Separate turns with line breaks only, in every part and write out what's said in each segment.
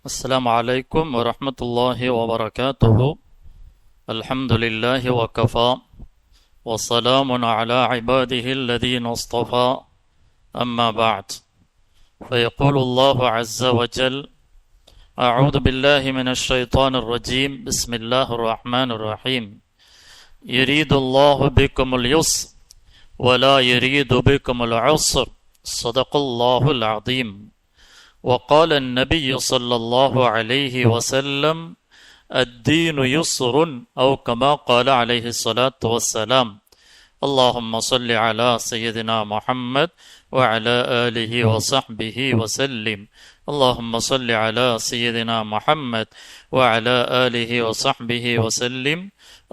السلام عليكم ورحمة الله وبركاته. الحمد لله وكفى وسلام على عباده الذين اصطفى. أما بعد، فيقول الله عز وجل: أعوذ بالله من الشيطان الرجيم. بسم الله الرحمن الرحيم. يريد الله بكم اليسر ولا يريد بكم العسر. صدق الله العظيم. وقال النبي صلى الله عليه وسلم: الدين يسر، أو كما قال عليه الصلاة والسلام. اللهم صل على سيدنا محمد وعلى آله وصحبه وسلم. اللهم صل على سيدنا محمد وعلى آله وصحبه وسلم.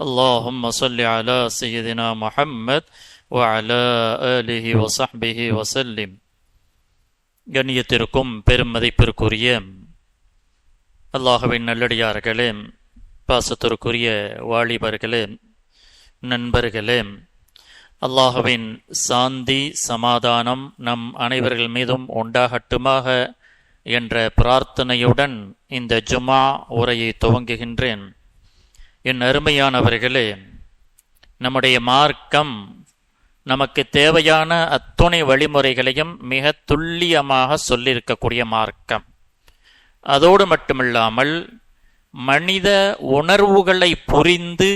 اللهم صل على سيدنا محمد وعلى آله وصحبه وسلم. கண்ணியத்திற்கும் பெரும் மதிப்பிற்குரிய அல்லாஹ்வின் நல்லடியார்களே, பாசத்திற்குரிய வாலிபர்களே, நண்பர்களே, அல்லாஹ்வின் சாந்தி சமாதானம் நம் அனைவர்கள் மீதும் உண்டாகட்டுமாக என்ற பிரார்த்தனையுடன் இந்த ஜுமா உரையை துவங்குகின்றேன். என் அருமையானவர்களே, நம்முடைய மார்க்கம் நமக்கு தேவையான அத்துணை வழிமுறைகளையும் மிக துல்லியமாக சொல்லியிருக்கக்கூடிய மார்க்கம். அதோடு மட்டுமில்லாமல் மனித உணர்வுகளை புரிந்து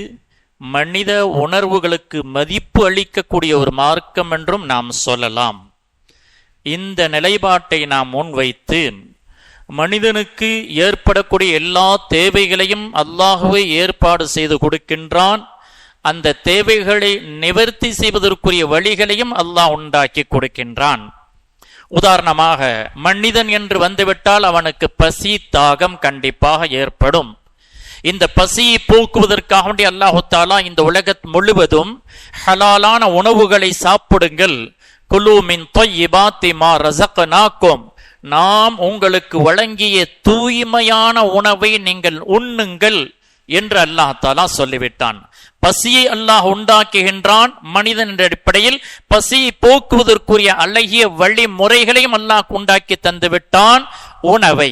மனித உணர்வுகளுக்கு மதிப்பு அளிக்கக்கூடிய ஒரு மார்க்கம் என்றும் நாம் சொல்லலாம். இந்த நிலைப்பாட்டை நாம் முன்வைத்து மனிதனுக்கு ஏற்படக்கூடிய எல்லா தேவைகளையும் அல்லாஹ்வே ஏற்பாடு செய்து கொடுக்கின்றான். அந்த தேவைகளை நிவர்த்தி செய்வதற்குரிய வழிகளையும் அல்லாஹ் உண்டாக்கி கொடுக்கின்றான். உதாரணமாக, மனிதன் என்று வந்துவிட்டால் அவனுக்கு பசி தாகம் கண்டிப்பாக ஏற்படும். இந்த பசியை போக்குவதற்காக வேண்டிய அல்லாஹு தஆலா இந்த உலகம் முழுவதும் ஹலாலான உணவுகளை சாப்பிடுங்கள், குலு மின் தொய்யிபாத்தி மா ரஸக்னாக்கும், நாம் உங்களுக்கு வழங்கிய தூய்மையான உணவை நீங்கள் உண்ணுங்கள் என்று அல்லாஹ் தஆலா சொல்லிவிட்டான். பசியை அல்லாஹ் உண்டாக்குகின்றான். மனிதன் என்ற அடிப்படையில் பசியை போக்குவதற்குரிய அழகிய வழிமுறைகளையும் அல்லாஹ் உண்டாக்கி தந்து விட்டான். உணவை,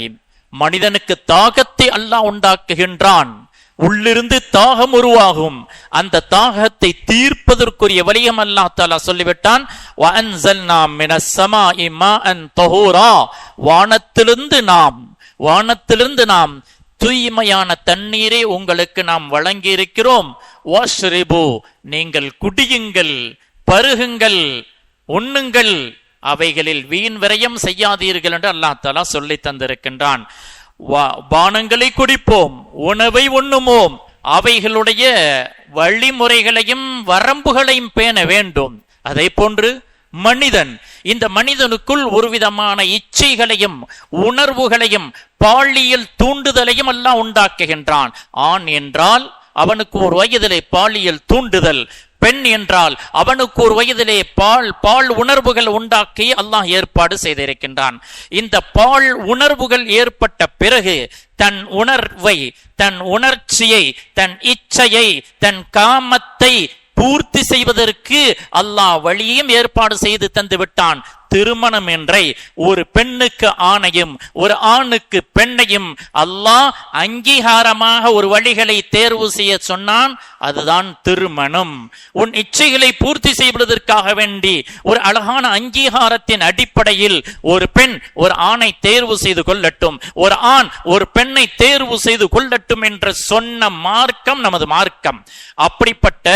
மனிதனுக்கு தாகத்தை அல்லாஹ் உண்டாக்குகின்றான். உள்ளிருந்து தாகம் உருவாகும். அந்த தாகத்தை தீர்ப்பதற்குரிய வழியும் அல்லாஹ் தஆலா சொல்லிவிட்டான். வஅன்ஸல்னா மினஸ் ஸமாஇ மாஅன் தஹூரா, வானத்திலிருந்து நாம் தூய்மையான தண்ணீரை உங்களுக்கு நாம் வழங்கி இருக்கிறோம். வஷ்ரிபு, நீங்கள் குடியுங்கள், பருகுங்கள், உண்ணுங்கள், அவைகளில் வீண் விரயம் செய்யாதீர்கள் என்று அல்லாஹ் தஆலா சொல்லி தந்திருக்கின்றான். பானங்களை குடிப்போம், உணவை உண்ணுவோம், அவைகளுடைய வழிமுறைகளையும் வரம்புகளையும் பேண வேண்டும். அதே போன்று மனிதன், இந்த மனிதனுக்குள் ஒரு விதமான இச்சைகளையும் உணர்வுகளையும் பாலியல் தூண்டுதலையும் அல்லாஹ் உண்டாக்குகின்றான். ஆண் என்றால் அவனுக்கு ஒரு வயதிலே பாலியல் தூண்டுதல், பெண் என்றால் அவனுக்கு ஒரு வயதிலே பால் உணர்வுகள் உண்டாக்கி அல்லாஹ் ஏற்பாடு செய்திருக்கின்றான். இந்த பால் உணர்வுகள் ஏற்பட்ட பிறகு தன் உணர்வை, தன் உணர்ச்சியை, தன் இச்சையை, தன் காமத்தை பூர்த்தி செய்வதற்கு அல்லாஹ் வழியையும் ஏற்பாடு செய்து தந்து விட்டான். திருமணம் என்றே ஒரு பெண்ணுக்கு ஆணையும் ஒரு ஆணுக்கு பெண்ணையும் அல்லாஹ் அங்கீகாரமாக ஒரு வழிகளை தேர்வு செய்ய சொன்னான். அதுதான் திருமணம். உன் இச்சைகளை பூர்த்தி செய்வதற்காக வேண்டி ஒரு அழகான அங்கீகாரத்தின் அடிப்படையில் ஒரு பெண் ஒரு ஆணை தேர்வு செய்து கொள்ளட்டும், ஒரு ஆண் ஒரு பெண்ணை தேர்வு செய்து கொள்ளட்டும் என்று சொன்ன மார்க்கம் நமது மார்க்கம். அப்படிப்பட்ட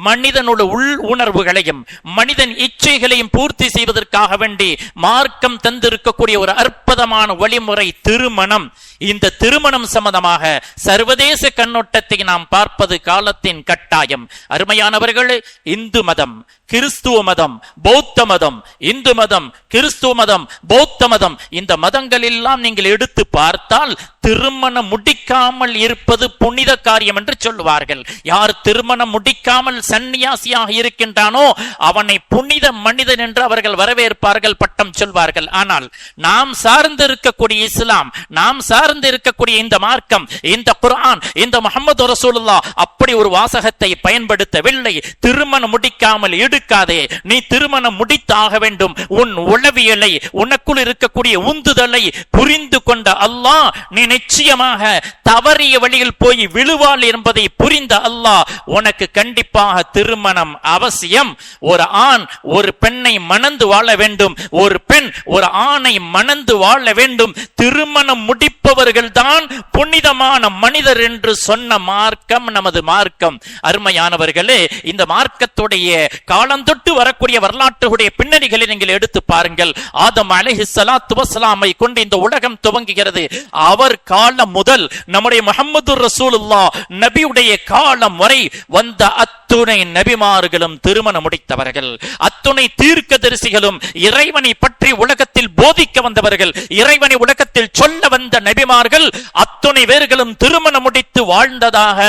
மனிதனுடைய உள் உணர்வுகளையும் மனிதன் இச்சைகளையும் பூர்த்தி செய்வதற்காக வேண்டி மார்க்கம் தந்திருக்கக்கூடிய ஒரு அற்புதமான வழிமுறை திருமணம். இந்த திருமணம் சம்பந்தமாக சர்வதேச கண்ணோட்டத்தை நாம் பார்ப்பது காலத்தின் கட்டாயம். அருமையானவர்களே, இந்து மதம், கிறிஸ்துவ மதம், பௌத்த மதம், இந்து மதம், கிறிஸ்துவ மதம், பௌத்த மதம், இந்த மதங்கள் எல்லாம் நீங்கள் எடுத்து பார்த்தால் திருமணம் முடிக்காமல் இருப்பது புனித காரியம் என்று சொல்லுவார்கள். யார் திருமணம் முடிக்காமல் சன்னியாசியாக இருக்கின்றானோ அவனை புனித மனிதன் என்று அவர்கள் வரவேற்ப வைப்பார்கள், பட்டம் சொல்வார்கள். ஆனால் நாம் சார்ந்து இருக்கக்கூடிய இஸ்லாம், நாம் சார்ந்து இருக்கக்கூடிய இந்த மார்க்கம், இந்த குர்ஆன், இந்த முஹம்மது ரசூலுல்லாஹ் அப்படி ஒரு வாசகத்தை பயன்படுத்தவில்லை. திருமணம் முடிக்காமல் எடுக்காதே, நீ திருமணம் முடித்தாக வேண்டும். உன் உளவியலை, உனக்குள் இருக்கக்கூடிய உந்துதலை புரிந்து கொண்ட அல்லாஹ் நீ நிச்சயமாக தவறிய வழியில் போய் விழுவாள் என்பதை புரிந்த அல்லாஹ் உனக்கு கண்டிப்பாக திருமணம் அவசியம். ஒரு ஆண் ஒரு பெண்ணை மணந்து வாழ வேண்டும், ஒரு பெண் ஒரு ஆணை மணந்து வாழ வேண்டும். திருமணம் முடிப்பவர்கள் தான் புனிதமான மனிதர் என்று சொன்ன மார்க்கம் நமது மார்க்கம். அருமையானவர்களே, இந்த மார்க்கத்துடைய காலந்தொட்டு வரக்கூடிய வரலாற்றுடைய பின்னணிகளை நீங்கள் எடுத்து பாருங்கள். ஆதம் அலைஹிஸ்ஸலாத்து வஸ்ஸலாமை கொண்டு இந்த உலகம் துவங்குகிறது. அவர் காலம் முதல் நம்முடைய முஹம்மது ரசூலுல்லாஹ் நபியுடைய காலம் வரை வந்த அத்துணை நபிமார்களும் திருமணம் முடித்தவர்கள். அத்துணை தீர்க்கதரிசிகளும் இறைவனை பற்றி உலகத்தில் போதிக்க வந்தவர்கள், இறைவனை உலகத்தில் சொல்ல வந்த நபிமார்கள் அத்துணை பேர்களும் திருமணம் முடித்து வாழ்ந்ததாக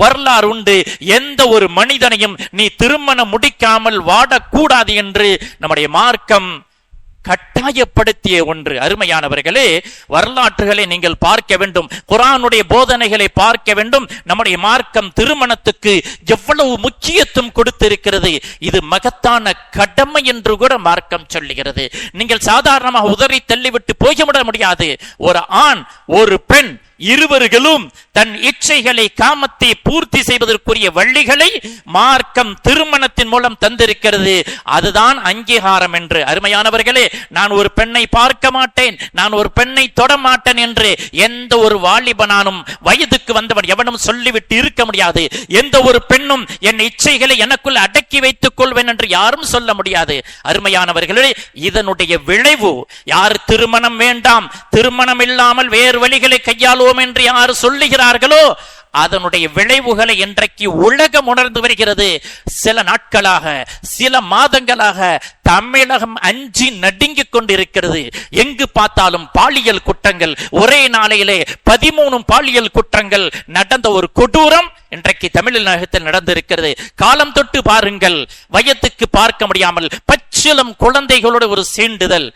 வரலாறு உண்டு. எந்த ஒரு மனிதனையும் நீ திருமணம் முடிக்காமல் வாடக்கூடாது என்று நம்முடைய மார்க்கம் கட்டாயப்படுத்திய ஒன்று. அருமையானவர்களே, வரலாற்றுகளை நீங்கள் பார்க்க வேண்டும், குர்ஆனுடைய போதனைகளை பார்க்க வேண்டும். நம்முடைய மார்க்கம் திருமணத்துக்கு எவ்வளவு முக்கியத்துவம் கொடுத்திருக்கிறது. இது மகத்தான கடமை என்று கூட மார்க்கம் சொல்லுகிறது. நீங்கள் சாதாரணமாக உதறி தள்ளிவிட்டு போய்விட முடியாது. ஒரு ஆண் ஒரு பெண் இருவர்களும் தன் இச்சைகளை, காமத்தை பூர்த்தி செய்வதற்குரிய வழிகளை மார்க்கம் திருமணத்தின் மூலம் தந்திருக்கிறது. அதுதான் அங்கீகாரம் என்று. அருமையானவர்களே, நான் ஒரு பெண்ணை பார்க்க மாட்டேன், நான் ஒரு பெண்ணை தொட மாட்டேன் என்று எந்த ஒரு வாலிபனானும் வயதுக்கு வந்தவன் எவனும் சொல்லிவிட்டு இருக்க முடியாது. எந்த ஒரு பெண்ணும் என் இச்சைகளை எனக்குள் அடக்கி வைத்துக் கொள்வேன் என்று யாரும் சொல்ல முடியாது. அருமையானவர்களே, இதனுடைய விளைவு யார் திருமணம் வேண்டாம், திருமணம் இல்லாமல் வேறு வழிகளை கையாளுவோம் என்று யார் சொல்லுகிறார்களோ அதனுடைய விளைவுகளை இன்றைக்கு உலகம் உணர்ந்து வருகிறது. சில நாட்களாக, சில மாதங்களாக தமிழகம் அஞ்சி நடுங்கிக் கொண்டிருக்கிறது. எங்கு பார்த்தாலும் பாலியல் குற்றங்கள். ஒரே நாளையிலே 13 பாலியல் குற்றங்கள் நடந்த ஒரு கொடூரம் இன்றைக்கு தமிழகத்தில் நடந்திருக்கிறது. காலம் தொட்டு பாருங்கள், வயதுக்கு பார்க்க முடியாமல் பச்சிளம் குழந்தைகளோட ஒரு சீண்டுதல்.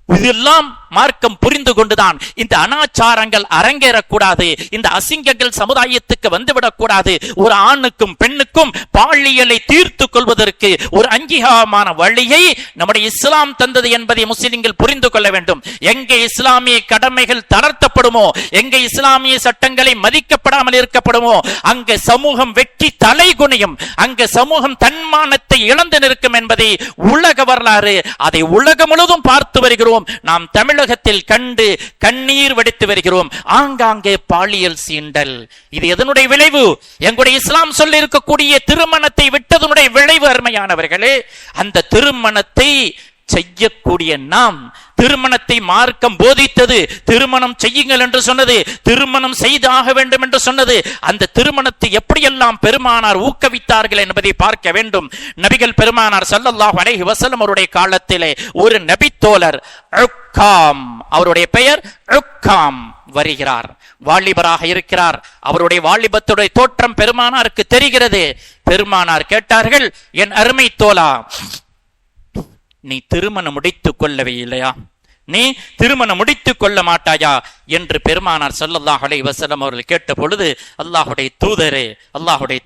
இதெல்லாம் மார்க்கம் புரிந்து கொண்டுதான் இந்த அனாச்சாரங்கள் அரங்கேறக்கூடாது, இந்த அசிங்கங்கள் சமுதாயத்துக்கு வந்துவிடக் கூடாது. ஒரு ஆணுக்கும் பெண்ணுக்கும் பாலியலை தீர்த்து கொள்வதற்கு ஒரு அங்கீகாரமான வழியை நம்முடைய இஸ்லாம் தந்தது என்பதை முஸ்லிம்கள் புரிந்து கொள்ள வேண்டும். எங்கே இஸ்லாமிய கடமைகள் தளர்த்தப்படுமோ, எங்கே இஸ்லாமிய சட்டங்களை மதிக்கப்படாமல் இருக்கப்படுமோ, அங்கே சமூகம் வெற்றி தலை குனியும், அங்கே சமூகம் தன்மானத்தை இழந்து நிற்கும் என்பதை உலக வரலாறு, அதை உலகம் முழுவதும் பார்த்து வருகிறோம். நாம் தமிழகத்தில் கண்டு கண்ணீர் வடித்து வருகிறோம். ஆங்காங்கே பாலியல் சீண்டல். இது எதனுடைய விளைவு? எங்களுடைய இஸ்லாம் சொல்லி இருக்கக்கூடிய திருமணத்தை விட்டதனுடைய விளைவு. அருமையானவர்களே, அந்த திருமணத்தை செய்யக்கூடிய நாம், திருமணத்தை மார்க்கம் போதித்தது, திருமணம் செய்யுங்கள் என்று சொன்னது, திருமணம் செய்தாக வேண்டும் என்று சொன்னது. அந்த திருமணத்தை எப்படியெல்லாம் பெருமானார் ஊக்குவித்தார்கள் என்பதை பார்க்க வேண்டும். நபிகள் பெருமானார் ஸல்லல்லாஹு அலைஹி வஸல்லம் அவருடைய காலத்திலே ஒரு நபித்தோழர் உக்காம், அவருடைய பெயர் உக்காம், வருகிறார். வாலிபராக இருக்கிறார். அவருடைய வாலிபத்துடைய தோற்றம் பெருமானாருக்கு தெரிகிறது. பெருமானார் கேட்டார்கள், என் அருமை தோழா, நீ திருமணம் முடித்துக் கொள்ளவே இல்லையா? நீ திருமணம் முடித்துக் கொள்ள மாட்டாயா என்று பெருமானார் ஸல்லல்லாஹு அலைஹி வஸல்லம் அவர்கள் கேட்ட பொழுது, அல்லாஹ்வுடைய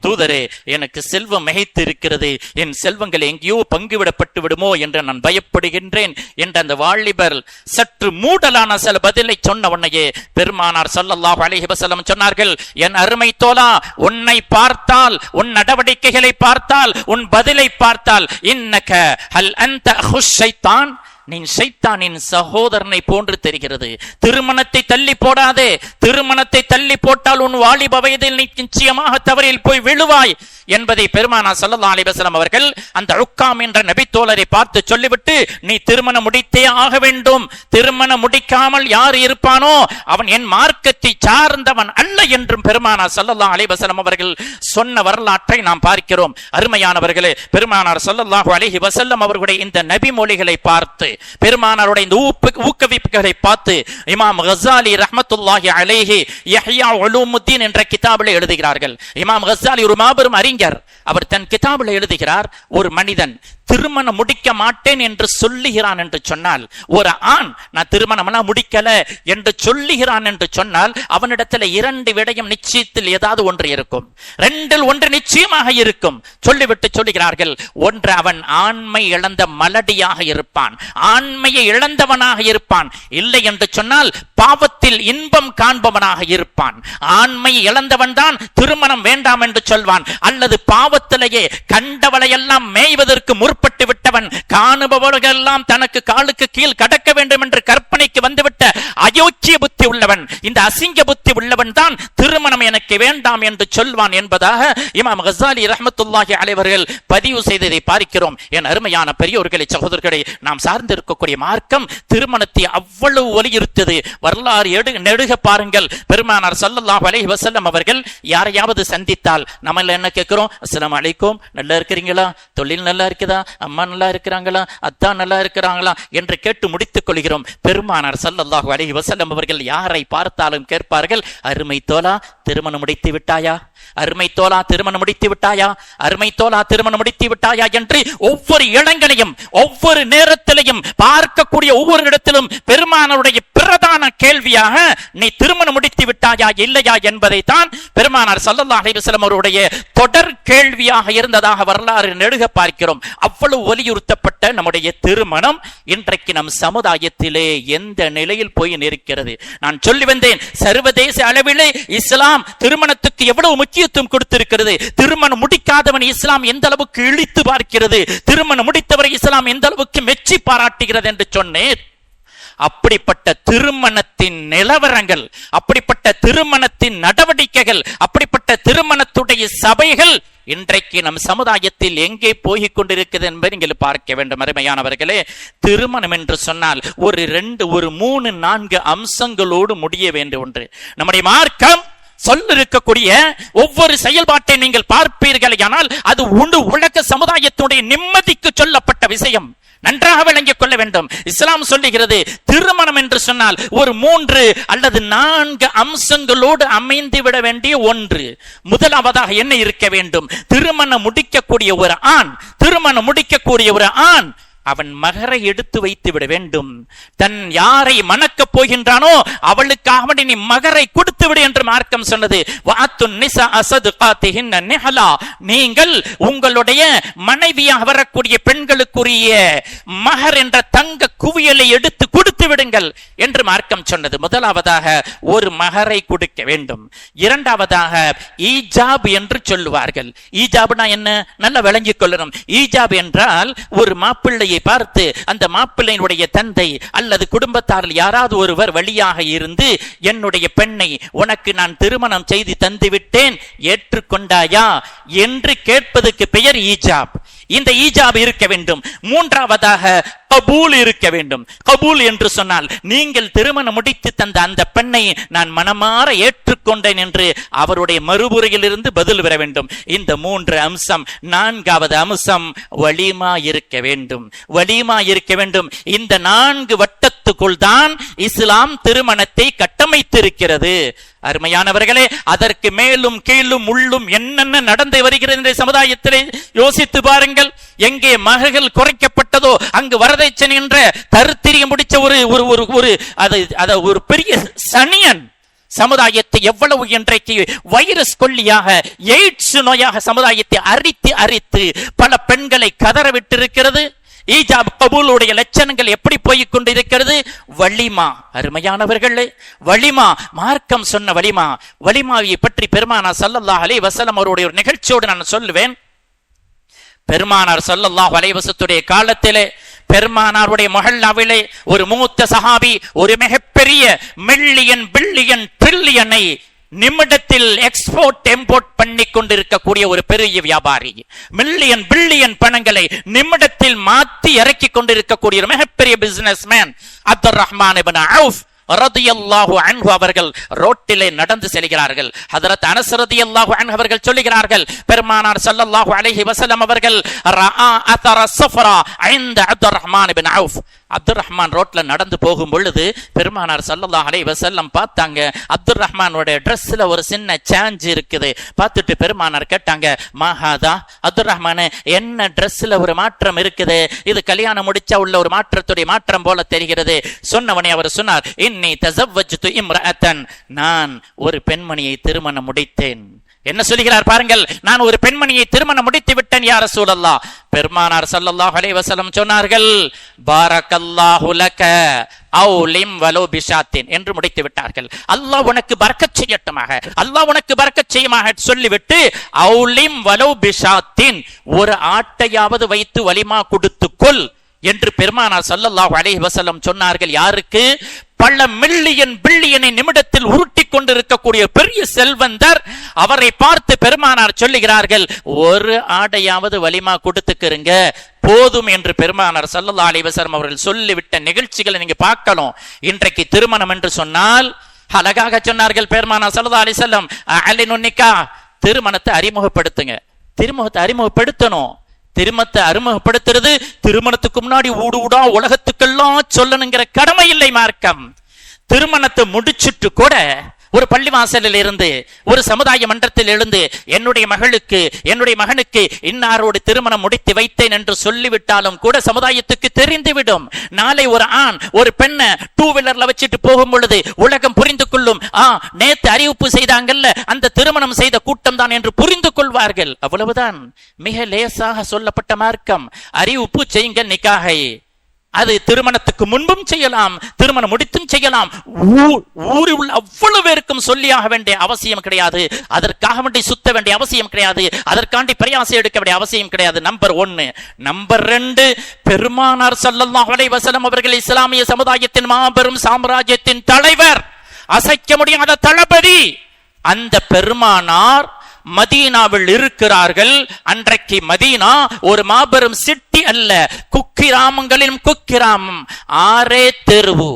தூதரே, எனக்கு செல்வம் மிகைத்து இருக்கிறது, என் செல்வங்கள் எங்கேயோ பங்குவிடப்பட்டு விடுமோ என்று நான் பயப்படுகின்றேன் என்ற அந்த வாலிபர் சற்று மூடலான சில பதிலை சொன்ன உடனேயே பெருமானார் ஸல்லல்லாஹு அலைஹி வஸல்லம் சொன்னார்கள், என் அருமை தோழா, உன்னை பார்த்தால், உன் நடவடிக்கைகளை பார்த்தால், உன் பதிலை பார்த்தால், இன்னக ஹல் அன்த அஹு ஷைத்தான், நீ ஷைத்தானின் சகோதரனை போன்று தெரிகிறது. திருமணத்தை தள்ளி போடாதே. திருமணத்தை தள்ளி போட்டால் உன் வாலிப வயதில் நீ நிச்சயமாக தவறில் போய் விழுவாய் என்பதை பெருமானார் ஸல்லல்லாஹு அலைஹி வஸல்லம் அவர்கள் அந்த உக்காம் என்ற நபித்தோழரை பார்த்து சொல்லிவிட்டு, நீ திருமணம் முடித்தே ஆக வேண்டும், திருமணம் முடிக்காமல் யார் இருப்பானோ அவன் என் மார்க்கத்தை சார்ந்தவன் அல்ல என்றும் பெருமானார் ஸல்லல்லாஹு அலைஹி வஸல்லம் அவர்கள் சொன்ன வரலாற்றை நாம் பார்க்கிறோம். அருமையானவர்களே, பெருமானார் ஸல்லல்லாஹு அலைஹி வஸல்லம் அவர்களுடைய இந்த நபி மொழிகளை பார்த்து பெருமானாருடைய இந்த ஊக்குவிப்புகளை பார்த்து இமாம் கஸாலி ரஹ்மத்துல்லாஹி அலைஹி யஹ்யா உலூமுத்தீன் என்ற கிதாபில் எழுதுகிறார்கள். இமாம் கஸாலி ஒரு மாபெரும் அறிஞர். அவர் தன் கிதாபில் எழுதுகிறார், ஒரு மனிதன் திருமணம் முடிக்க மாட்டேன் என்று சொல்லுகிறான் என்று சொன்னால், ஒரு ஆண் நான் திருமணம் முடிக்கல என்று சொல்லுகிறான் என்று சொன்னால், அவனிடத்தில் 2 விடயம் நிச்சயத்தில் ஏதாவது ஒன்று இருக்கும். 2இல் ஒன்று நிச்சயமாக இருக்கும். சொல்லிவிட்டு சொல்லுகிறார்கள், ஒன்று அவன் ஆண்மை இழந்த மலடியாக இருப்பான், ஆண்மையை இழந்தவனாக இருப்பான். இல்லை என்று சொன்னால் பாவத்தில் இன்பம் காண்பவனாக இருப்பான். ஆண்மை இழந்தவன் தான் திருமணம் வேண்டாம் என்று சொல்வான். அல்லது பாவத்திலேயே கண்டவளையெல்லாம் மேய்வதற்கு முற்பட்டு விட்டவன், காணுபவர்களெல்லாம் தனக்கு காலுக்கு கீழ் கடக்க வேண்டும் என்று கற்பனைக்கு வந்துவிட்ட அயோக்கிய புத்தி உள்ளவன், இந்த அசிங்க புத்தி உள்ளவன் தான் திருமணம் எனக்கு வேண்டாம் என்று சொல்வான் என்பதாக இமாம் கஸாலி ரஹ்மத்துல்லாஹி அலைஹி அவர்கள் பதிவு செய்ததை பார்க்கிறோம். என் அருமையான பெரியோர்களே, சகோதரர்களே, நாம் சார்ந்திருக்கக்கூடிய மார்க்கம் திருமணத்தை அவ்வளவு வலியுறுத்தது. வரலாறு நெடுக பாருங்கள். பெருமானார் ஸல்லல்லாஹு அலைஹி வஸல்லம் அவர்கள் யாரையாவது சந்தித்தால் நம்ம என்ன கேட்கிறோம்? அஸ்ஸலாமு அலைக்கும், நல்லா இருக்கிறீங்களா? தொழில் நல்லா இருக்குதா? அம்மா நல்லா இருக்கிறாங்களா? அத்தா நல்லா இருக்கிறாங்களா என்று கேட்டு முடித்துக் கொள்கிறோம். பெருமானார் ஸல்லல்லாஹு அலைஹி வஸல்லம் அவர்கள் யாரை பார்த்தாலும் கேட்பார்கள், அருமை தோழா திருமணம் முடித்து விட்டாயா? அருமை தோழா திருமணம் முடித்து விட்டாயா? அருமை தோழா திருமணம் முடித்து விட்டாயா என்று ஒவ்வொரு இடங்களையும் ஒவ்வொரு நேரத்திலையும் பார்க்கக்கூடிய ஒவ்வொரு இடத்திலும் பெருமானாருடைய பிரதான கேள்வியாக நீ திருமணம் முடித்து விட்டாயா இல்லையா என்பதை தான் பெருமானார் ஸல்லல்லாஹு அலைஹி வஸல்லம் அவருடைய தொடர் கேள்வியாக இருந்ததாக வரலாறு நெடுக பார்க்கிறோம். அவ்வளவு வலியுறுத்தப்பட்ட நம்முடைய திருமணம் இன்றைக்கு நம் சமுதாயத்திலே எந்த நிலையில் போய் நிற்கிறது? நான் சொல்லி வந்தேன், சர்வதேச அளவிலே இஸ்லாம் திருமணத்துக்கு எவ்வளவு முக்கியத்துவம் கொடுத்திருக்கிறது. திருமணம் முடிக்காதவன் இஸ்லாம் எந்த அளவுக்கு இழித்து பார்க்கிறது, திருமணம் முடித்தவரை இஸ்லாம் எந்த அளவுக்கு மெச்சி பாராட்டுகிறது என்று சொன்னேன். அப்படிப்பட்ட திருமணத்தின் நிலவரங்கள், அப்படிப்பட்ட திருமணத்தின் நடவடிக்கைகள், அப்படிப்பட்ட திருமணத்துடைய சபைகள் இன்றைக்கு நம் சமுதாயத்தில் எங்கே போய்க் கொண்டிருக்கிறது என்பதை நீங்கள் பார்க்க வேண்டும். அருமையானவர்களே, திருமணம் என்று சொன்னால் ஒரு 3 4 அம்சங்களோடு முடிய வேண்டும். ஒன்று, நம்முடைய மார்க்கம் சொல்லிருக்கக்கூடிய ஒவ்வொரு செயல்பாட்டை நீங்கள் பார்ப்பீர்கள், ஆனால் அது உலக சமுதாயத்துடைய நிம்மதிக்கு சொல்லப்பட்ட விஷயம். நன்றாக விளங்கிக் கொள்ள வேண்டும். இஸ்லாம் சொல்லுகிறது, திருமணம் என்று சொன்னால் ஒரு 3 அல்லது 4 அம்சங்களோடு அமைந்து விட வேண்டிய ஒன்று. முதலாவதாக என்ன இருக்க வேண்டும்? திருமணம் முடிக்கக்கூடிய ஒரு ஆண் அவன் மகரை எடுத்து வைத்து விட வேண்டும். தன் யாரை மணக்கப் போகின்றானோ அவளுக்காக நீ மகரை கொடுத்து விடு என்று மார்க்கம் சொன்னது. நீங்கள் உங்களுடைய மனைவியாக வரக்கூடிய பெண்களுக்குரிய மகர் என்ற தங்க குவியலை எடுத்து கொடுத்து விடுங்கள் என்று மார்க்கம் சொன்னது. முதலாவதாக ஒரு மகரை கொடுக்க வேண்டும். இரண்டாவதாக ஈஜாப் என்று சொல்லுவார்கள். ஈஜாப்னா என்ன? நல்லா விளங்கிக் கொள்ளணும். ஈஜாப் என்றால் ஒரு மாப்பிள்ளையை பார்த்து அந்த மாப்பிள்ளையினுடைய தந்தை அல்லது குடும்பத்தாரில் யாராவது ஒருவர் வழியாக இருந்து, என்னுடைய பெண்ணை உனக்கு நான் திருமணம் செய்து தந்து விட்டேன், ஏற்றுக்கொண்டாயா என்று கேட்பதற்கு பெயர் ஈஜாப். இந்த ஈஜாப் இருக்க வேண்டும். மூன்றாவதாக கபூல் இருக்க வேண்டும். கபூல் என்று சொன்னால் நீங்கள் திருமணம் முடித்து தந்த அந்த பெண்ணை நான் மனமாற ஏற்றுக்கொண்டேன் என்று அவருடைய மறுபுறையில் இருந்து பதில் பெற வேண்டும். இந்த 3 அம்சம். நான்காவது அம்சம் வலிமா இருக்க வேண்டும். வலிமா இருக்க வேண்டும். இந்த 4 வட்டத்துக்குள் தான் இஸ்லாம் திருமணத்தை கட்டமைத்திருக்கிறது. அருமையானவர்களே, அதற்கு மேலும் கீழும் உள்ளும் என்னென்ன நடந்து வருகிறது என்ற சமுதாயத்திலே யோசித்து பாருங்கள். எங்கே மகர்கள் குறைக்கப்பட்டதோ அங்கு வரதட்சணை என்ற தருத்திரியம் முடிச்ச ஒரு பெரிய சனியன் சமுதாயத்தை எவ்வளவு இன்றைக்கு வைரஸ் கொல்லியாக, எய்ட்ஸ் நோயாக சமுதாயத்தை அரித்து பல பெண்களை கதறவிட்டிருக்கிறது. ஈஜாப் கபூலுடைய லட்சணங்கள் எப்படி போய்க் கொண்டிருக்கிறது? வலிமா. அருமையானவர்களே, வலிமா, மார்க்கம் சொன்ன வலிமாவை பற்றி பெருமானார் ஸல்லல்லாஹு அலைஹி வஸல்லம் அவருடைய ஒரு நிகழ்ச்சியோடு நான் சொல்லுவேன். பெருமானார் ஸல்லல்லாஹு அலைஹி வஸல்லத்துடைய காலத்திலே பெருமானாருடைய மஹல்லாவிலே ஒரு மூத்த சஹாபி ஒரு மிகப்பெரிய மில்லியன் பில்லியன் ட்ரில்லியனை நிமிடத்தில் எக்ஸ்போர்ட் இம்போர்ட் பண்ணி கொண்டிருக்கக்கூடிய ஒரு பெரிய வியாபாரி, மில்லியன் பில்லியன் பணங்களை நிமிடத்தில் மாற்றி இறக்கி கொண்டிருக்கக்கூடிய ஒரு மிகப்பெரிய பிசினஸ் மேன் அப்துர் ரஹ்மான் இப்னு அவுஃப் ரலியல்லாஹு அன்ஹு அவர்கள் ரோட்டிலே நடந்து செல்கிறார்கள். ஹஜ்ரத் அனஸ் ரலியல்லாஹு அன்ஹு அவர்கள் சொல்லுகிறார்கள், பெருமானார் ஸல்லல்லாஹு அலைஹி வஸல்லம் அவர்கள் ரஆ அத்தர ஸஃப்ரா இன்த அப்துர் ரஹ்மான் இப்னு அவுஃப், அப்துல் ரஹ்மான் ரோட்ல நடந்து போகும் பொழுது பெருமானார் ஸல்லல்லாஹு அலைஹி வஸல்லம் பார்த்தாங்க. அப்துல் ரஹ்மானோட ட்ரெஸ்ல ஒரு சின்ன சேஞ்ச் இருக்குது. பார்த்துட்டு பெருமானார் கேட்டாங்க, மாஹாதா, அப்துல் ரஹ்மானே, என்ன ட்ரெஸ்ல ஒரு மாற்றம் இருக்குது? இது கல்யாணம் முடிச்சா உள்ள ஒரு மாற்றத்துடைய மாற்றம் போல தெரிகிறது. சொன்னவனே அவர் சொன்னார், இன்னி தஸவ்வஜ்து இம்ரஅத்தன், நான் ஒரு பெண்மணியை திருமணம் முடித்தேன். என்ன சொல்கிறார் பாருங்கள், நான் ஒரு பெண்மணியை திருமணம் முடித்து விட்டேன் யா ரசூலல்லாஹ். பெருமானார் ஸல்லல்லாஹு அலைஹி வஸல்லம் சொன்னார்கள், பாரக்கல்லாஹு லக அவுலிம் வலோ பிஷாத்தின் என்று முடித்து விட்டார்கள். அல்லாஹ் உனக்கு பரக்கத் செய்யட்டுமாக, அல்லாஹ் உனக்கு பரக்கத் செய்யுமாக சொல்லிவிட்டு அவுலிம் வலோ பிஷாத்தின், ஒரு ஆட்டையாவது வைத்து வலிமா கொடுத்துக்கொள் என்று பெருமானார் ஸல்லல்லாஹு அலைஹி வஸல்லம் சொன்னார்கள். யாருக்கு? பல மில்லியன் பில்லியனை நிமிடத்தில் உருட்டி கொண்டிருக்கக்கூடிய பெரிய செல்வந்தர். அவரை பார்த்து பெருமானார் சொல்லுகிறார்கள், ஒரு ஆடையாவது வலிமா கொடுத்துக்கிறங்க போதும் என்று பெருமானார் ஸல்லல்லாஹு அலைஹி வஸல்லம் அவர்கள் சொல்லிவிட்ட நிகழ்ச்சிகளை நீங்க பார்க்கணும். இன்றைக்கு திருமணம் என்று சொன்னால் அழகாக சொன்னார்கள் பெருமானார் ஸல்லல்லாஹு அலைஹி வஸல்லம், அலினுன் நிக்காஹ், திருமணத்தை அறிமுகப்படுத்துங்க. திருமணத்தை அறிமுகப்படுத்தணும். திருமணத்தை அறிமுகப்படுத்துறது திருமணத்துக்கு முன்னாடி ஊடா உலகத்துக்கெல்லாம் சொல்லணுங்கிற கடமை இல்லை மார்க்கம். திருமணத்தை முடிச்சுட்டு கூட ஒரு பள்ளிவாசலில் இருந்து, ஒரு சமுதாய மன்றத்தில் இருந்து, என்னுடைய மகளுக்கு என்னுடைய மகனுக்கு இன்னாரோடு திருமணம் முடித்து வைத்தேன் என்று சொல்லிவிட்டாலும் கூட சமுதாயத்துக்கு தெரிந்துவிடும். நாளை ஒரு ஆண் ஒரு பெண்ணை டூ வீலர்ல வச்சுட்டு போகும் பொழுது உலகம் புரிந்து கொள்ளும், நேத்து அறிவிப்பு செய்தாங்கல்ல அந்த திருமணம் செய்த கூட்டம் தான் என்று புரிந்து கொள்வார்கள். அவ்வளவுதான். மிக லேசாக சொல்லப்பட்ட மார்க்கம். அறிவிப்பு செய்யுங்கள் நிக்காஹை. அது திருமணத்துக்கு முன்பும் செய்யலாம், திருமணம் முடித்தும் செய்யலாம். ஊரில் உள்ள அவ்வளவு பேருக்கும் சொல்லியாக வேண்டிய அவசியம் கிடையாது. அதற்காக வேண்டி சுத்த வேண்டிய அவசியம் கிடையாது. அதற்காண்டி பிரயாசம் எடுக்க வேண்டிய அவசியம் கிடையாது. நம்பர் 1. நம்பர் 2, பெருமானார் ஸல்லல்லாஹு அலைஹி வஸல்லம் அவர்கள் இஸ்லாமிய சமுதாயத்தின் மாபெரும் சாம்ராஜ்யத்தின் தலைவர், அசைக்க முடியாத தளபதி. அந்த பெருமானார் மதீனாவில் இருக்கிறார்கள். அன்றைக்கு மதீனா ஒரு மாபெரும் சிட்டி அல்ல, குக்கிராமங்களிலும் குக்கிராமம், 6 தெருவு,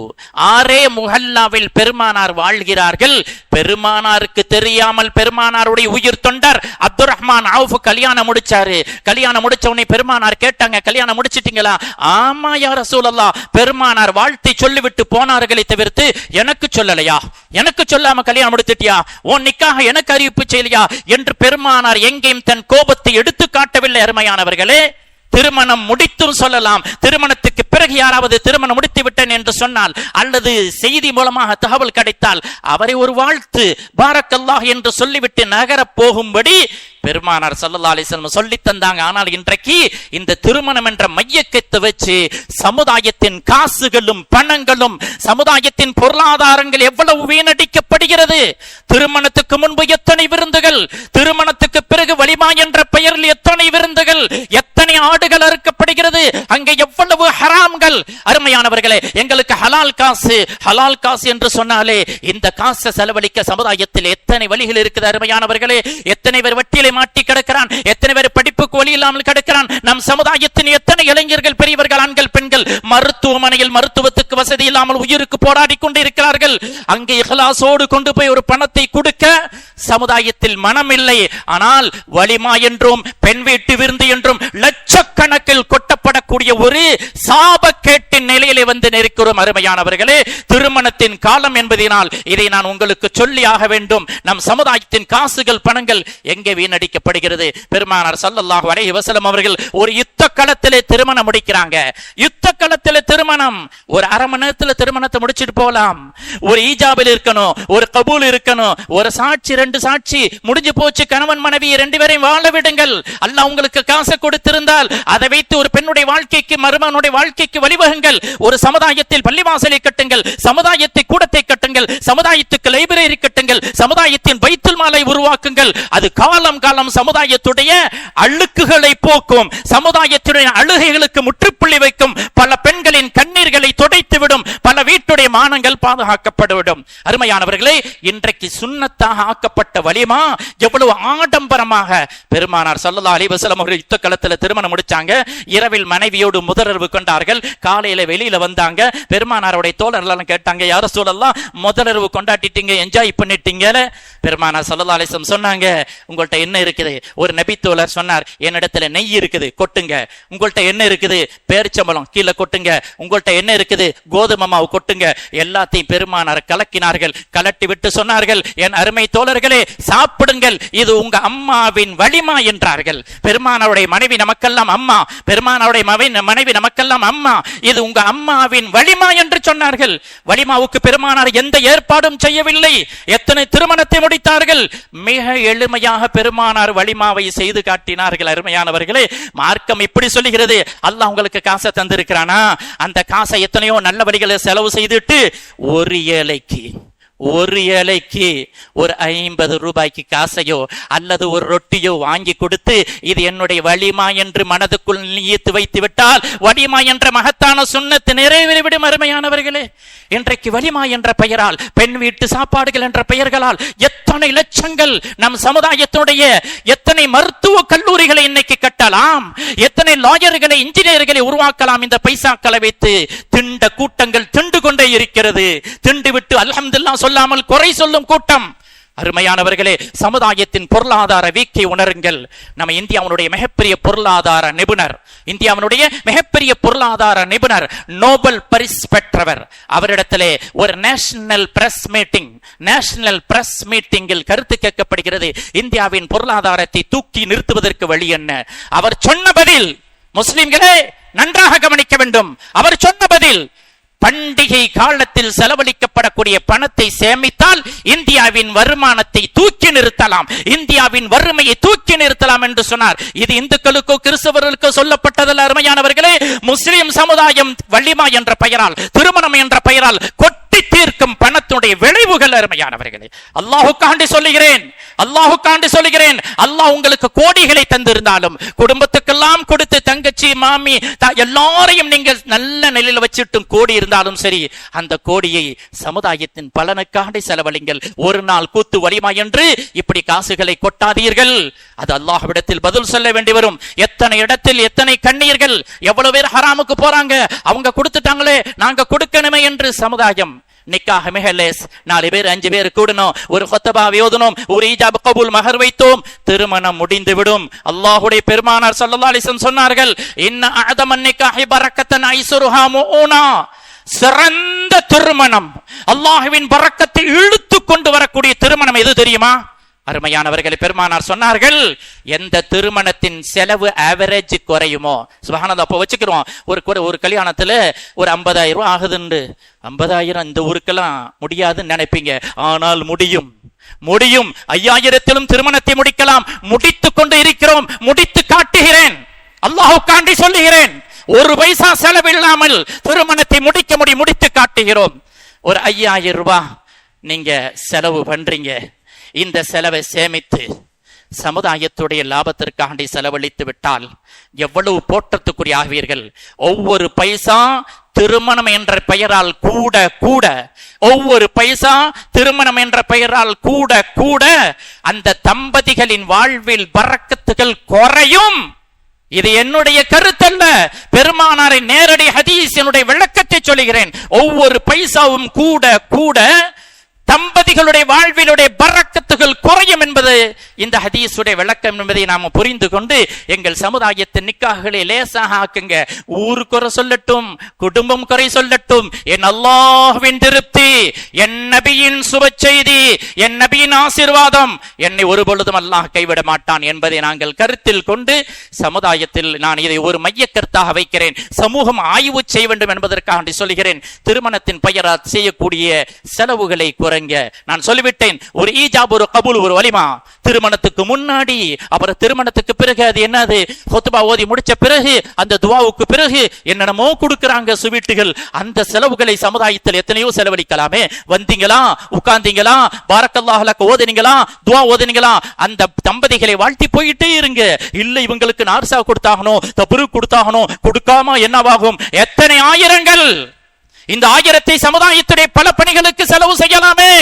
6 முஹல்லாவில் பெருமானார் வாழ்கிறார்கள். பெருமானாருக்கு தெரியாமல் பெருமானாருடைய உயிர் தொண்டர் அப்துல் ரஹ்மான் அவுஃப் கல்யாணம் முடிச்சாரு. கல்யாணம் முடிச்ச உடனே பெருமானார் கேட்டாங்க, கல்யாணம் முடிச்சிட்டீங்களா? ஆமா யா ரசூலல்லாஹ். பெருமானார் வாழ்த்தை சொல்லிவிட்டு போனார்களை தவிர்த்து எனக்கு சொல்லலையா? எனக்கு சொல்லாம கல்யாணம் முடித்துட்டியா? உன் நிக்காக எனக்கு அறிவிப்பு செய்யலையா என்று பெருமானார் எங்கேயும் தன் கோபத்தை எடுத்து காட்டவில்லை. அருமையானவர்களே, திருமணம் முடித்தும் சொல்லலாம். திருமணத்துக்கு பிறகு யாராவது திருமணம் முடித்து விட்டேன் என்று சொன்னால் அல்லது செய்தி மூலமாக தகவல் கிடைத்தால் அவரை ஒரு வாழ்த்து பாரக்கல்லாஹ் என்று சொல்லிவிட்டு நகர போகும்படி பெருமானார் ஸல்லல்லாஹு அலைஹி வஸல்லம் சொல்லி தந்தாங்க. ஆனால் இன்றைக்கு இந்த திருமணம் என்ற மையக்கத்தை வச்சு சமுதாயத்தின் காசுகளும் பணங்களும் சமுதாயத்தின் பொருளாதாரங்கள் எவ்வளவு வீணடிக்கப்படுகிறது. திருமணத்துக்கு முன்பு எத்தனை விருந்துகள், திருமணத்துக்கு பிறகு வலிமா என்ற பெயரில் எத்தனை விருந்துகள், எத்தனை ஆடுகள் அறுக்கப்படுகிறது, அங்கே எவ்வளவு ஹராம்கள். அருமையானவர்களே, எங்களுக்கு ஹலால் காசு, ஹலால் காசு என்று சொன்னாலே இந்த காசை செலவழிக்க சமுதாயத்தில் எத்தனை வழிகள் இருக்குது. அருமையானவர்களே, எத்தனை பேர் வட்டியிலே மாட்டி கிடக்கிறான், எத்தனை பேர் படிப்புக்கு வழி இல்லாமல் கிடக்கிறான். நம் சமுதாயத்தின் எத்தனை இளைஞர்கள், பெரியவர்கள், ஆண்கள், பெண்கள் மருத்துவமனையில் மருத்துவத்துக்கு வசதி இல்லாமல் உயிருக்கு போராடி கொண்டு இருக்கிறார்கள். அங்கே இஹ்லாஸோடு கொண்டு போய் ஒரு பணத்தை கொடுக்க சமுதாயத்தில் மனம் இல்லை. ஆனால் வலிமா என்றும் பெண் வீட்டு விருந்து என்றும் லட்சக்கணக்கில் கொட்டப்படக்கூடிய ஒரு சாபக்கேட்டின் நிலையிலே வந்து நிற்கிறோம். அருமையானவர்களே, திருமணத்தின் காலம் என்பதனால் இதை நான் உங்களுக்கு சொல்லி ஆக வேண்டும். நம் சமுதாயத்தின் காசுகள் பணங்கள் எங்கே வீணடிக்கப்படுகிறது. பெருமானார் ஸல்லல்லாஹு அலைஹி வஸல்லம் அவர்கள் ஒரு யுத்த களத்திலே திருமணம் முடிக்கிறாங்க. யுத்த களத்திலே திருமணம் ஒரு அரை மணி நேரத்தில் திருமணத்தை முடிச்சிட்டு போகலாம். ஒரு ஈஜாபில் இருக்கணும், ஒரு கபூல் இருக்கணும், ஒரு சாட்சி 2 சாட்சி முடிஞ்சு போச்சு. கணவன் மனைவி 2 பேரையும் வாழ விடுங்கள். அல்லாஹ் உங்களுக்கு காசை கொடுத்திருந்தால் அதை வைத்து ஒரு பெண்ணுடைய வாழ்க்கைக்கு, மருமகனுடைய வாழ்க்கைக்கு வழிவகுங்கள். ஒரு சமுதாயத்தில் பள்ளிவாசலை கட்டுங்கள், சமுதாயத்தை கூடத்தை கட்டுங்கள், சமுதாயத்துக்கு லைப்ரரி கட்டுங்கள், சமுதாயத்தின் பைத்துல் மாலை உருவாக்குங்கள். அது காலம் காலம் சமுதாயத்துடைய அழுக்குகளை போக்கும், சமுதாயத்துடைய அழுகைகளுக்கு முற்றுப்புள்ளி வைக்கும், பல பெண்களின் கண்ணீர்களை துடைத்துவிடும், பல வீட்டுடைய மானங்கள் பாதுகாக்கப்படும். அருமையானவர்களே, இன்றைக்கு சுன்னத்தாக ஆக்கப்பட்ட வலிமா எவ்வளவு ஆடம்பரமாக பெருமானார் ஸல்லல்லாஹு அலைஹி வஸல்லம் அவர்கள் யுத்த களத்தில் திருமணம் முடிச்சாங்க. இரவில் மனைவியோடு முதலுறவு கொண்டார்கள். காலையில வெளியில வந்தாங்க. பெருமானாருடைய தோழர்கள் கேட்டாங்க, யா ரசூலல்லாஹ், முதலுறவு கொண்டாடிட்டீங்க, என்ஜாய் பண்ணிட்டீங்க. பெருமானார் ஸல்லல்லாஹு அலைஹி வஸல்லம் சொன்னாங்க, உங்கள்ட்ட என்ன இருக்குது? ஒரு நபி தோழர் சொன்னார், என்னிடத்துல நெய் இருக்குது, கொட்டுங்க. உங்கள்ட்ட என்ன இருக்குது? பேரிச்சம்பழம், கீழே கொட்டுங்க. உங்கள்ட்ட உங்கள்கிட்ட என்ன இருக்குது? கோதுமை மாவு கொட்டுங்க. எல்லாத்தையும் பெருமானார் கலக்கினார்கள். கலட்டி விட்டு சொன்னார்கள், என் அருமை தோழர்களே, சாப்பிடுங்கள், இது உங்க அம்மாவின் வலிமா என்றார்கள். பெருமானாருடைய மனைவி நமக்கெல்லாம் அம்மா, பெருமானாருடைய மனைவி நமக்கெல்லாம் அம்மா, இது உங்க அம்மாவின் வலிமா என்று சொன்னார்கள். வலிமாவுக்கு பெருமானார் எந்த ஏற்பாடும் செய்யவில்லை. எத்தனை திருமணத்தை முடித்தார்கள். மிக எளிமையாக பெருமானார் வலிமாவை செய்து காட்டினார்கள். அருமையானவர்களே, மார்க்கம் இப்படி சொல்லுகிறது. அல்லாஹ் உங்களுக்கு காசை தந்திருக்கிறானா, அந்த காசை எத்தனையோ நல்ல வழிகளை செலவு செய்துட்டு ஒரு ஏழைக்கு ஒரு 50 ரூபாய்க்கு காசையோ அல்லது ஒரு ரொட்டியோ வாங்கி கொடுத்து, இது என்னுடைய வலிமா என்று மனதுக்குள் நியத்து வைத்து விட்டால் வலிமா என்ற மகத்தான சுன்னத்து நிறைவேறிவிடும். அருமையானவர்களே, இன்றைக்கு வலிமா என்ற பெயரால், பெண் வீட்டு சாப்பாடுகள் என்ற பெயர்களால் எத்தனை லட்சங்கள் நம் சமுதாயத்துடைய எத்தனை மருத்துவ கல்லூரிகளை இன்னைக்கு கட்டலாம், எத்தனை லாயர்களை இன்ஜினியர்களை உருவாக்கலாம். இந்த பைசாக்களை வைத்து திண்ட கூட்டங்கள் திண்டு கொண்டே இருக்கிறது. திண்டு விட்டு அல்ஹம்துலில்லாஹ் சொல்லாமல் குறை சொல்லும் கூட்டம். அருமையானவர்களே, சமுதாயத்தின் பொருளாதார வீக்கை உணருங்கள். நம்ம இந்தியாவுடைய மிகப்பெரிய பொருளாதார நிபுணர், நோபல் பரிசு பெற்றவர், அவரிடத்திலே ஒரு நேஷனல் பிரஸ் மீட்டிங்கில் கருத்து கேட்கப்படுகிறது. இந்தியாவின் பொருளாதாரத்தை தூக்கி நிறுத்துவதற்கு வழி என்ன? அவர் சொன்ன பதில், முஸ்லிம்களே நன்றாக கவனிக்க வேண்டும். அவர் சொன்ன பதில், பண்டிகை காலத்தில் செலவழிக்கப்படக்கூடிய பணத்தை சேமித்தால் இந்தியாவின் வருமானத்தை தூக்கி நிறுத்தலாம், இந்தியாவின் வறுமையை தூக்கி நிறுத்தலாம் என்று சொன்னார். இது இந்துக்களுக்கோ கிறிஸ்தவர்களுக்கோ சொல்லப்பட்டதல்ல. அருமையானவர்களே, முஸ்லிம் சமுதாயம் வலிமா என்ற பெயரால், திருமணம் என்ற பெயரால் கொட்டி தீர்க்கும் பணத்துடைய விளைவுகள். அருமையானவர்களே, அல்லாஹுக்காண்டி சொல்லுகிறேன், அல்லாஹ் உங்களுக்கு கோடிகளை தந்திருந்தாலும், குடும்பத்துக்கெல்லாம் கொடுத்து தங்கச்சி மாமி எல்லாரையும் நீங்கள் நல்ல நிலையில் வச்சிட்டும் கோடி இருந்தாலும் சரி, அந்த கோடியை சமுதாயத்தின் பலனுக்காண்டி செலவழிங்கள். ஒரு நாள் கூத்து வலிமா என்று இப்படி காசுகளை கொட்டாதீர்கள். அது அல்லாஹ்விடத்தில் பதில் சொல்ல வேண்டி வரும். எத்தனை இடத்தில் எத்தனை கண்ணீர்கள், எவ்வளவு பேர் ஹராமுக்கு போறாங்க, அவங்க கொடுத்துட்டாங்களே நாங்க கொடுக்கணுமே என்று. சமுதாயம் நிக்காஹ் மெஹலேஸ் 4 பேர் 5 பேர் கூடணும், ஒரு ஹுத்பா ஓதணும், ஒரு ஈஜாப் கபூல் மஹர் வைத்தோம், திருமணம் முடிந்து விடும். அல்லாஹ்வுடைய பெருமானார் ஸல்லல்லாஹு அலைஹி வஸல்லம் சொன்னார்கள், இன்ன அஅதமன் நிக்காஹி பரக்கத்தன் ஐஸருஹா முஊனா, சிறந்த திருமணம், அல்லாஹ்வின் பரக்கத்தை இழுத்து கொண்டு வரக்கூடிய திருமணம் எது தெரியுமா? அருமையானவர்களை, பெருமானார் சொன்னார்கள், எந்த திருமணத்தின் செலவு ஆவரேஜ் குறையுமோ, சுப்ஹானல்லாஹ், அப்ப வச்சுக்கிறோம் ஒரு கல்யாணத்துல ஒரு 50,000 ரூபாய் ஆகுதுன்னு, 50,000 இந்த ஊருக்கெல்லாம் முடியாதுன்னு நினைப்பீங்க. ஆனால் முடியும். 5000த்திலும் திருமணத்தை முடிக்கலாம். முடித்துக் கொண்டு இருக்கிறோம், முடித்து காட்டுகிறேன், அல்லாஹ்வுக்காண்டி சொல்லுகிறேன். ஒரு பைசா செலவில்லாமல் திருமணத்தை முடித்து காட்டுகிறோம். ஒரு 5000 ரூபாய் நீங்க செலவு பண்றீங்க. இந்த செலவை சேமித்து சமுதாயத்துடைய லாபத்திற்காண்டி செலவழித்து விட்டால் எவ்வளவு போற்றத்துக்குரிய ஆவீர்கள். ஒவ்வொரு பைசா திருமணம் என்ற பெயரால் கூட ஒவ்வொரு பைசா திருமணம் என்ற பெயரால் கூட அந்த தம்பதிகளின் வாழ்வில் பரக்கத்துகள் குறையும். இது என்னுடைய கருத்தல்ல, பெருமானாரின் நேரடி ஹதீஸ், என்னுடைய விளக்கத்தை சொல்லுகிறேன். ஒவ்வொரு பைசாவும் கூட தம்பதிகளுடைய வாழ்விலுடைய பரக்கத்துகள் குறையும் என்பது இந்த ஹதீஸுடைய விளக்கம் என்பதை நாம புரிந்து கொண்டு எங்கள் சமுதாயத்தின் நிக்காஹ்களை லேசாக ஆக்குங்க. ஊர் குறை சொல்லட்டும், குடும்பம் குறை சொல்லட்டும், என் அல்லாஹ்வின் திருப்தி, என் நபியின் சுப செய்தி, என் நபியின் ஆசீர்வாதம் என்னை ஒருபொழுதும் அல்லாஹ் கைவிட மாட்டான் என்பதை நாங்கள் கருத்தில் கொண்டு சமுதாயத்தில் நான் இதை ஒரு மைய கருத்தாக வைக்கிறேன். சமூகம் ஆய்வு செய்ய வேண்டும் என்பதற்காக சொல்லுகிறேன். திருமணத்தின் பெயரால் செய்யக்கூடிய செலவுகளை குறைங்க. நான் சொல்லிவிட்டேன், ஒரு ஈஜாப், ஒரு கபூல், ஒரு வலிமா, திருமணத்துக்கு முன்னாடி, அப்புறம் திருமணத்துக்கு பிறகு அது என்னது, ஹுத்பா ஓதி முடிச்ச பிறகு அந்த துவாவுக்கு பிறகு என்னென்னமோ கொடுக்கறாங்க சுவீட்டுகள். அந்த செலவுகளை சமுதாயத்தில் எத்தனையோ செலவழிக்கலாமே. வந்தீங்களா, உட்கார்ந்தீங்களா, பாரக்கல்லாஹு லக் ஓதுனீங்களா, துவா ஓதுனீங்களா, அந்த தம்பதிகளை வாழ்த்தி போயிட்டே இருங்க. இல்ல இவங்களுக்கு நார்சா கொடுத்தாகணும், தபுரு கொடுத்தாகணும், கொடுக்காம என்னவாகும்? எத்தனை ஆயிரங்கள். இந்த 1000 சமுதாயத்துடைய பல பணிகளுக்கு செலவு செய்யலாமே.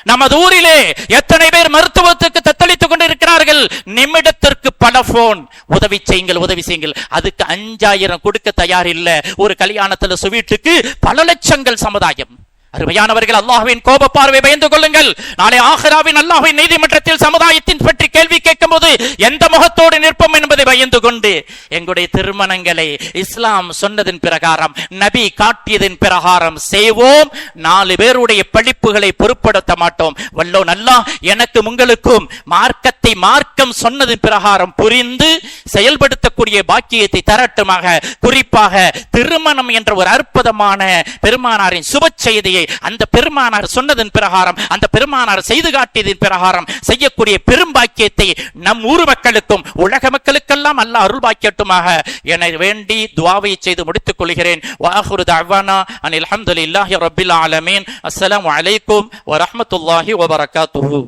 நமது ஊரிலே எத்தனை பேர் மருத்துவத்துக்கு தத்தளித்துக் கொண்டிருக்கிறார்கள். நிமிடத்திற்கு பல போன், உதவி செய்யுங்கள். அதுக்கு 5000 கொடுக்க தயார் இல்ல. ஒரு கல்யாணத்துல சுவீட்டுக்கு பல லட்சங்கள் சமுதாயம். அருமையானவர்கள், அல்லாஹ்வின் கோப பார்வை பயந்து கொள்ளுங்கள். நாளை ஆகிராவின் அல்லாஹ்வின் நீதிமன்றத்தில் சமுதாயத்தின் பற்றி கேள்வி கேட்கும் போது எந்த முகத்தோடு நிற்போம் என்பதை பயந்து கொண்டு எங்களுடைய திருமணங்களை இஸ்லாம் சொன்னதின் பிரகாரம், நபி காட்டியதின் பிரகாரம் செய்வோம். 4 பேருடைய பழிப்புகளை பொருட்படுத்த மாட்டோம். வல்லோ நல்லா எனக்கு உங்களுக்கும் மார்க்கத்தை மார்க்கம் சொன்னதின் பிரகாரம் புரிந்து செயல்படுத்தக்கூடிய பாக்கியத்தை தரட்டுமாக. குறிப்பாக திருமணம் என்ற ஒரு அற்புதமான பெருமானாரின் சுப செய்தியை அந்த பெருமானார் சொன்னதன் பிரகாரம், அந்த பெருமானார் செய்து காட்டியதன் பிரகாரம் செய்யக்கூடிய பெரும் பாக்கியத்தை நம் ஊர் மக்களுக்கும் உலக மக்களுக்கெல்லாம் அல்லாஹ் அருள் பாக்கியட்டுமாக என வேண்டி துஆவை செய்து முடித்துக் கொள்கிறேன். வாஹிரு தஅவானா அனில் ஹம்துலில்லாஹி ரப்பில் ஆலமீன். அஸ்ஸலாமு அலைக்கும் வ ரஹ்மத்துல்லாஹி வ பரகாத்துஹு.